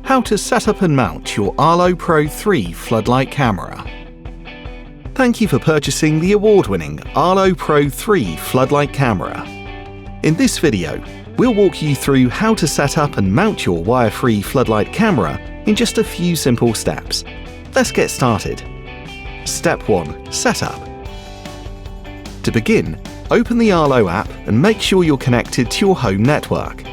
how to set up and mount your Arlo Pro 3 floodlight camera. Thank you for purchasing the award-winning Arlo Pro 3 floodlight camera. In this video, we'll walk you through how to set up and mount your wire-free floodlight camera in just a few simple steps. Let's get started. Step 1. Setup. To begin, open the Arlo app and make sure you're connected to your home network.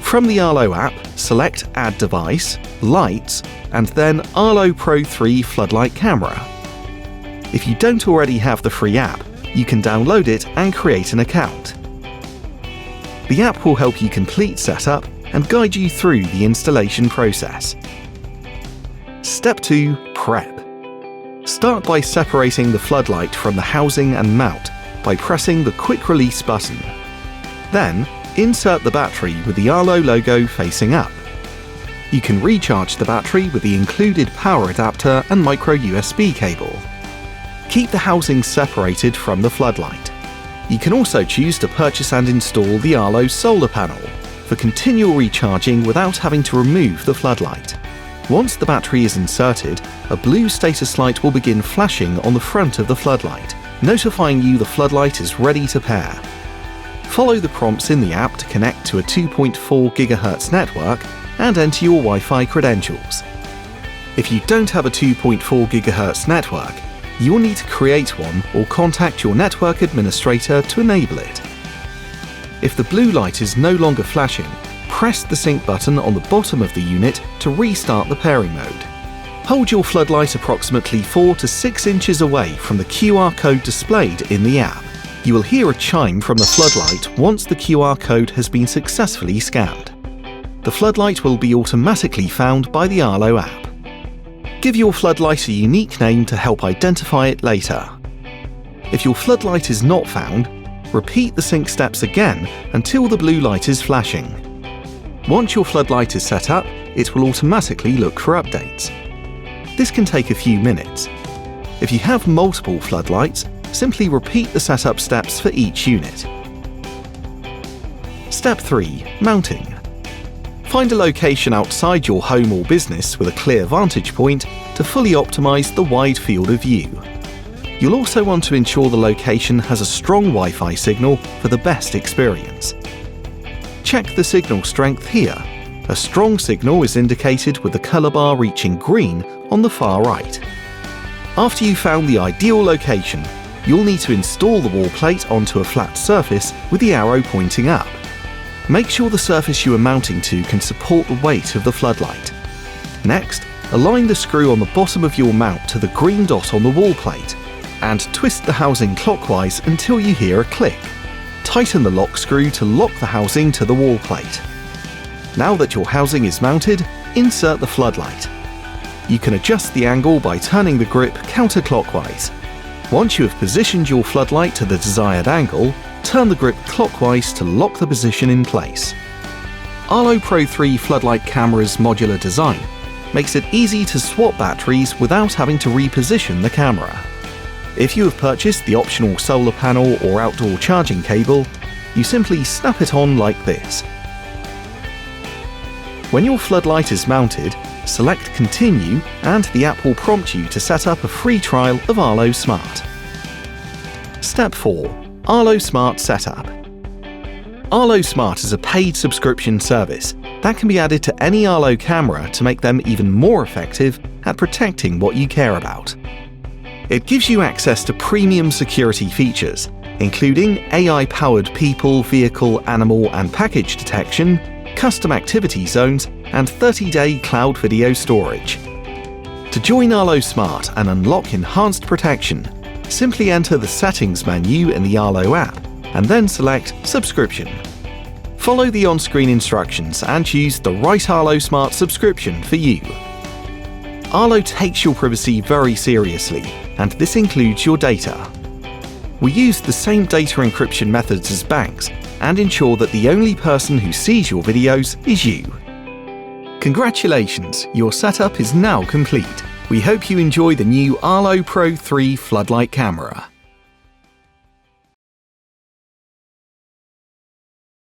From the Arlo app, select Add Device, Lights, and then Arlo Pro 3 Floodlight Camera. If you don't already have the free app, you can download it and create an account. The app will help you complete setup and guide you through the installation process. Step 2. Prep. Start by separating the floodlight from the housing and mount by pressing the Quick Release button. Then, insert the battery with the Arlo logo facing up. You can recharge the battery with the included power adapter and micro USB cable. Keep the housing separated from the floodlight. You can also choose to purchase and install the Arlo solar panel for continual recharging without having to remove the floodlight. Once the battery is inserted, a blue status light will begin flashing on the front of the floodlight, notifying you the floodlight is ready to pair. Follow the prompts in the app to connect to a 2.4 GHz network and enter your Wi-Fi credentials. If you don't have a 2.4 GHz network, you will need to create one or contact your network administrator to enable it. If the blue light is no longer flashing, press the sync button on the bottom of the unit to restart the pairing mode. Hold your floodlight approximately 4 to 6 inches away from the QR code displayed in the app. You will hear a chime from the floodlight once the QR code has been successfully scanned. The floodlight will be automatically found by the Arlo app. Give your floodlight a unique name to help identify it later. If your floodlight is not found, repeat the sync steps again until the blue light is flashing. Once your floodlight is set up, it will automatically look for updates. This can take a few minutes. If you have multiple floodlights, simply repeat the setup steps for each unit. Step 3. Mounting. Find a location outside your home or business with a clear vantage point to fully optimize the wide field of view. You'll also want to ensure the location has a strong Wi-Fi signal for the best experience. Check the signal strength here. A strong signal is indicated with the color bar reaching green on the far right. After you've found the ideal location, you'll need to install the wall plate onto a flat surface with the arrow pointing up. Make sure the surface you are mounting to can support the weight of the floodlight. Next, align the screw on the bottom of your mount to the green dot on the wall plate and twist the housing clockwise until you hear a click. Tighten the lock screw to lock the housing to the wall plate. Now that your housing is mounted, insert the floodlight. You can adjust the angle by turning the grip counterclockwise. Once you have positioned your floodlight to the desired angle, turn the grip clockwise to lock the position in place. Arlo Pro 3 floodlight camera's modular design makes it easy to swap batteries without having to reposition the camera. If you have purchased the optional solar panel or outdoor charging cable, you simply snap it on like this. When your floodlight is mounted, select Continue and the app will prompt you to set up a free trial of Arlo Smart. Step 4. Arlo Smart Setup. Arlo Smart is a paid subscription service that can be added to any Arlo camera to make them even more effective at protecting what you care about. It gives you access to premium security features, including AI-powered people, vehicle, animal and package detection, custom activity zones, and 30-day cloud video storage. To join Arlo Smart and unlock enhanced protection, simply enter the Settings menu in the Arlo app and then select Subscription. Follow the on-screen instructions and choose the right Arlo Smart subscription for you. Arlo takes your privacy very seriously, and this includes your data. We use the same data encryption methods as banks and ensure that the only person who sees your videos is you. Congratulations, your setup is now complete. We hope you enjoy the new Arlo Pro 3 floodlight camera.